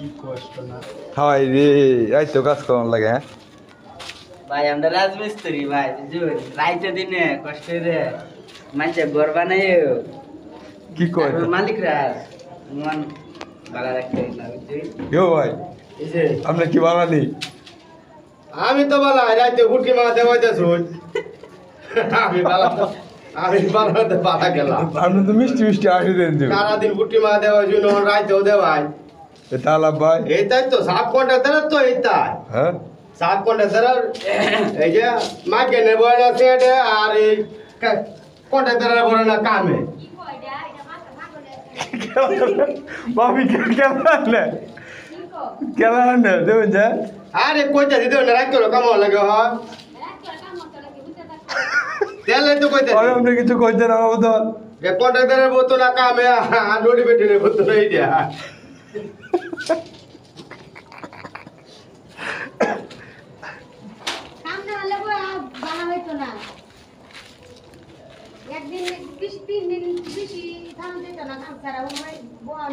কি কষ্ট না হাই রে এই তো কাজ করার লাগে হ্যাঁ ভাই আমরা রাজমিস্ত্রি ভাই বুঝুন রাইতে দিনে কষ্ট রে মানুষের ঘর বানাই কি কয় মালিকরা মন ভালো রাখতে না বুঝলি ইয়ো ভাই আপনি কি বানানি আমি তো বলা রাইতে গুটকি মারাতে হইতেছ আমি বানাতে পারা গেলাম আপনি তো মিষ্টি মিষ্টি আসি দেন দিও সারাদিন গুটকি মারাতে হয়েছিল রাইতেও দেওয়াই এটা আলাপ ভাই এইটাই তো সাত কন্ট্রাক্টর তো এইটাই হ্যাঁ সাত কন্ট্রাক্টর এই যে মাকে নেব না সেটে আর এই কন্ট্রাক্টরের বলে না কামে ভাবি কেমন আনলে কেমন আনলে দেবেন যা আরে কইতা দিতে না রাইতে কামো লাগে হ তেলে তো কইতা আমি আপনি কিছু কইতে না বাবা এ কন্ট্রাক্টরের বলতো না কামে আর নোটি বেটিনে বলতো না এই দিয়া একদিন 20-3 দিন বেশি ধান দিত না কাম ছাড়া বল